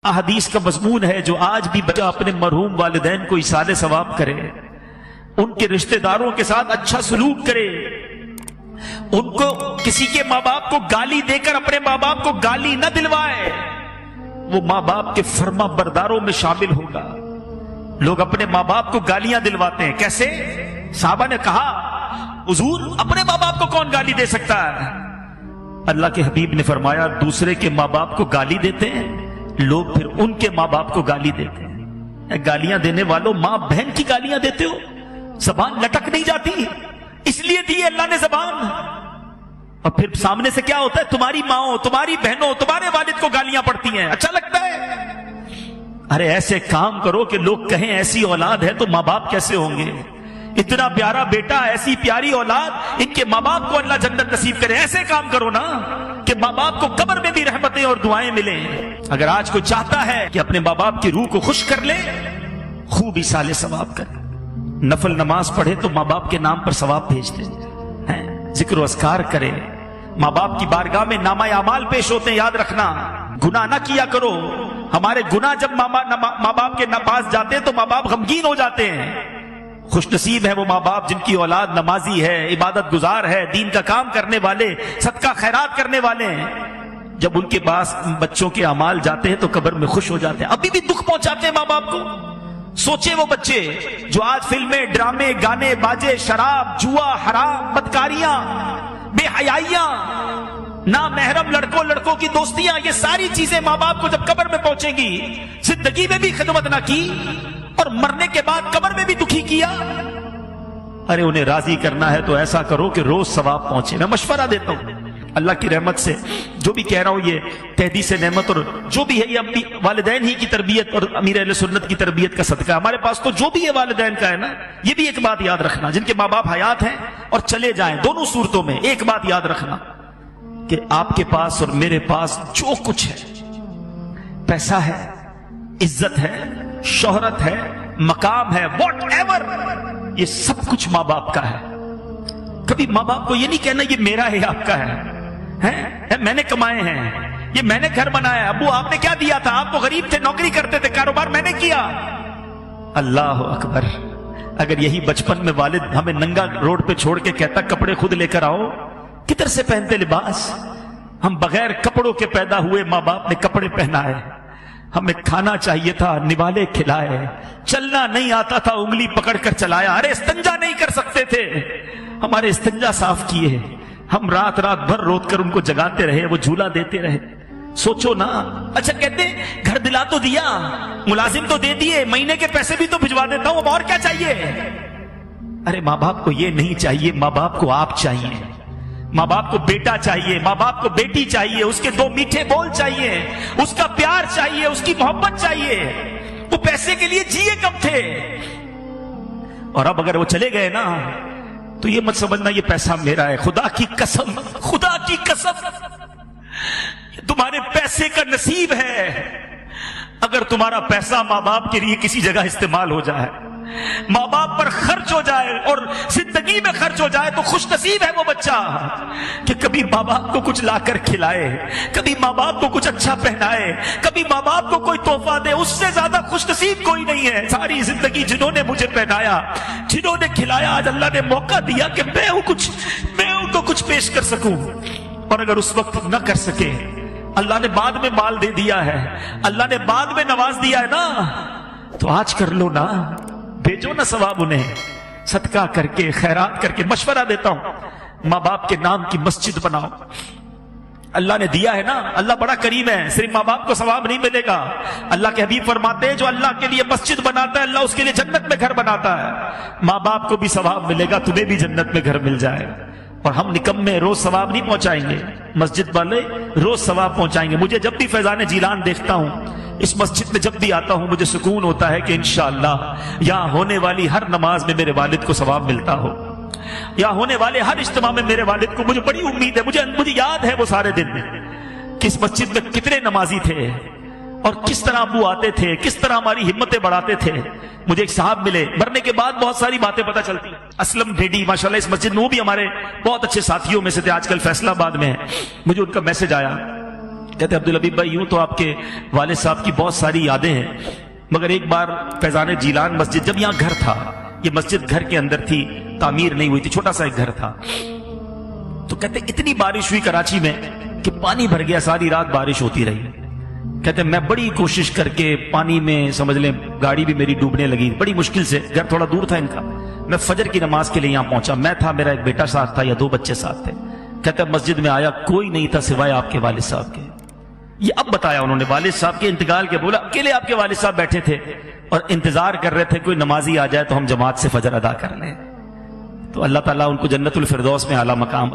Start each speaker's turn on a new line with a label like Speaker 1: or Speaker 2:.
Speaker 1: حدیث کا مضمون ہے جو آج بھی بچہ اپنے مرحوم والدین کو ایصال ثواب کرے، ان کے رشتہ داروں کے ساتھ اچھا سلوک کرے، ان کو کسی کے ماں باپ کو گالی دے کر اپنے ماں باپ کو گالی نہ دلوائے، وہ ماں باپ کے فرما برداروں میں شامل ہوگا۔ لوگ اپنے ماں باپ کو گالیاں دلواتے ہیں، کیسے؟ صحابہ نے کہا حضور اپنے ماں باپ کو کون گالی دے سکتا ہے؟ اللہ کے حبیب نے فرمایا دوسرے کے ماں باپ کو گالی دیتے ہیں لوگ، پھر ان کے ماں باپ کو گالی دیتے ہیں۔ گالیاں دینے والوں ماں بہن کی گالیاں دیتے ہو، زبان لٹک نہیں جاتی؟ اس لیے دی اللہ نے زبان، اور پھر سامنے سے کیا ہوتا ہے؟ تمہاری ماں تمہاری بہنوں تمہارے والد کو گالیاں پڑتی ہیں، اچھا لگتا ہے؟ ارے ایسے کام کرو کہ لوگ کہیں ایسی اولاد ہے تو ماں باپ کیسے ہوں گے؟ اتنا پیارا بیٹا، ایسی پیاری اولاد، ان کے ماں باپ کو اللہ جنت نصیب کرے۔ ایسے کام کرو نا کہ ماں باپ کو قبر میں بھی رحمتیں اور دعائیں ملیں۔ اگر آج کوئی چاہتا ہے کہ اپنے ماں باپ کی روح کو خوش کر لے، خوب ایصال ثواب کرے، نفل نماز پڑھے تو ماں باپ کے نام پر ثواب بھیج دے، ذکر و اذکار کرے، ماں باپ کی بارگاہ میں نامہ اعمال پیش ہوتے ہیں، یاد رکھنا گناہ نہ کیا کرو۔ ہمارے گناہ جب ماں باپ کے پاس جاتے ہیں تو ماں باپ غمگین ہو جاتے ہیں۔ خوش نصیب ہے وہ ماں باپ جن کی اولاد نمازی ہے، عبادت گزار ہے، دین کا کام کرنے والے، صدقہ خیرات کرنے والے ہیں۔ جب ان کے پاس بچوں کے اعمال جاتے ہیں تو قبر میں خوش ہو جاتے ہیں۔ ابھی بھی دکھ پہنچاتے ہیں ماں باپ کو۔ سوچے وہ بچے جو آج فلمیں، ڈرامے، گانے، باجے، شراب، جوا، حرام، بدکاریاں، بے حیائیاں، نامحرم لڑکوں کی دوستیاں، یہ ساری چیزیں ماں باپ کو جب قبر میں پہنچیں گی، زندگی میں بھی خدمت نہ کی اور مرنے کے بعد قبر میں بھی دکھی کیا۔ ارے انہیں راضی کرنا ہے تو ایسا کرو کہ روز ثواب پہنچے۔ میں مشورہ دیتا ہوں اللہ کی رحمت سے، جو بھی کہہ رہا ہوں یہ تحدیث نعمت اور جو بھی ہے یہ اپنی والدین ہی کی تربیت اور امیر اہل سنت کی تربیت کا صدقہ ہے۔ ہمارے پاس تو جو بھی ہے والدین کا ہے نا، یہ بھی ایک بات یاد رکھنا، جن کے ماں باپ حیات ہیں اور چلے جائیں، دونوں صورتوں میں ایک بات یاد رکھنا کہ آپ کے پاس اور میرے پاس جو کچھ ہے، پیسہ ہے، عزت ہے، شہرت ہے، مقام ہے، واٹ ایور، یہ سب کچھ ماں باپ کا ہے۔ کبھی ماں باپ کو یہ نہیں کہنا یہ میرا ہے آپ کا ہے، میں نے کمائے ہیں، یہ میں نے گھر بنایا، ابو آپ نے کیا دیا تھا؟ آپ کو غریب تھے، نوکری کرتے تھے، کاروبار میں نے کیا۔ اللہ اکبر! اگر یہی بچپن میں والد ہمیں ننگا روڈ پہ چھوڑ کے کہتا کپڑے خود لے کر آؤ، کدھر سے پہنتے لباس؟ ہم بغیر کپڑوں کے پیدا ہوئے، ماں باپ نے کپڑے پہنائے، ہمیں کھانا چاہیے تھا، نوالے کھلائے، چلنا نہیں آتا تھا، انگلی پکڑ کر چلایا، ارے استنجا نہیں کر سکتے تھے، ہمارے استنجا صاف کیے، ہم رات بھر روت کر ان کو جگاتے رہے، وہ جھولا دیتے رہے۔ سوچو نا، اچھا کہتے گھر دلا تو دیا، ملازم تو دے دیے، مہینے کے پیسے بھی تو بھجوا دیتا ہوں، اب اور کیا چاہیے؟ ارے ماں باپ کو یہ نہیں چاہیے، ماں باپ کو آپ چاہیے، ماں باپ کو بیٹا چاہیے، ماں باپ کو بیٹی چاہیے، اس کے دو میٹھے بول چاہیے، اس کا پیار چاہیے، اس کی محبت چاہیے۔ وہ پیسے کے لیے جیے کب تھے؟ اور اب اگر وہ چلے گئے نا تو یہ مت سمجھنا یہ پیسہ میرا ہے، خدا کی قسم، خدا کی قسم تمہارے پیسے کا نصیب ہے۔ اگر تمہارا پیسہ ماں باپ کے لیے کسی جگہ استعمال ہو جائے، ماں باپ پر خرچ ہو جائے اور زندگی میں خرچ ہو جائے، تو خوش نصیب ہے وہ بچہ کہ کبھی ماں باپ کو کچھ لا کر کھلائے، کبھی ماں باپ کو کچھ اچھا پہنائے، کبھی ماں باپ کو کوئی تحفہ دے۔ اس سے زیادہ خوش نصیب کوئی نہیں ہے۔ ساری زندگی جنہوں نے مجھے پہنایا، جنہوں نے کھلایا، آج اللہ نے موقع دیا کہ میں ان کو کچھ پیش کر سکوں، اور اگر اس وقت نہ کر سکے، اللہ نے بعد میں مال دے دیا ہے، اللہ نے بعد میں نواز دیا ہے نا، تو آج کر لو نا، بھیجو نا ثواب انہیں، صدقہ کر کے، خیرات کر کے۔ مشورہ دیتا ہوں ماں باپ کے نام کی مسجد بناؤ، اللہ نے دیا ہے نا، اللہ بڑا کریم ہے، صرف ماں باپ کو ثواب نہیں ملے گا۔ اللہ کے حبیب فرماتے ہیں جو اللہ کے لیے مسجد بناتا ہے، اللہ اس کے لیے جنت میں گھر بناتا ہے۔ ماں باپ کو بھی ثواب ملے گا، تمہیں بھی جنت میں گھر مل جائے گا۔ اور ہم نکمے روز ثواب نہیں پہنچائیں گے، مسجد والے روز ثواب پہنچائیں گے۔ مجھے جب بھی فیضان جیلان دیکھتا ہوں، اس مسجد میں جب بھی آتا ہوں، مجھے سکون ہوتا ہے کہ انشاءاللہ یہاں ہونے والی ہر نماز میں میرے والد کو ثواب ملتا ہو، یہاں ہونے والے ہر اجتماع میں میرے والد کو، مجھے بڑی امید ہے، مجھے یاد ہے وہ سارے دن کہ اس مسجد میں کتنے نمازی تھے اور کس طرح ابو آتے تھے، کس طرح ہماری ہمتیں بڑھاتے تھے۔ مجھے ایک صاحب ملے، مرنے کے بعد بہت ساری باتیں پتہ چلتی، اسلم ڈیڈی ماشاءاللہ اس مسجد میں، وہ بھی ہمارے بہت اچھے ساتھیوں میں سے تھے، آج کل فیصلہ آباد میں ہیں۔ مجھے ان کا میسج آیا کہتے عبدالحبیب بھائی یوں تو آپ کے والد صاحب کی بہت ساری یادیں ہیں، مگر ایک بار فیضان جیلان مسجد، جب یہاں گھر تھا، یہ مسجد گھر کے اندر تھی، تعمیر نہیں ہوئی تھی، چھوٹا سا ایک گھر تھا، تو کہتے اتنی بارش ہوئی کراچی میں کہ پانی بھر گیا، ساری رات بارش ہوتی رہی۔ کہتے میں بڑی کوشش کر کے پانی میں سمجھ لیں گاڑی بھی میری ڈوبنے لگی، بڑی مشکل سے، گھر تھوڑا دور تھا ان کا، میں فجر کی نماز کے لیے یہاں پہنچا، میں تھا، میرا ایک بیٹا ساتھ تھا یا 2 بچے ساتھ تھے۔ کہتے مسجد میں آیا، کوئی نہیں تھا سوائے آپ کے والد صاحب کے۔ یہ اب بتایا انہوں نے والد صاحب کے انتقال کے، بولا اکیلے آپ کے والد صاحب بیٹھے تھے اور انتظار کر رہے تھے کوئی نمازی آ جائے تو ہم جماعت سے فجر ادا کر لیں۔ تو اللہ تعالیٰ ان کو جنت الفردوس میں اعلیٰ مقام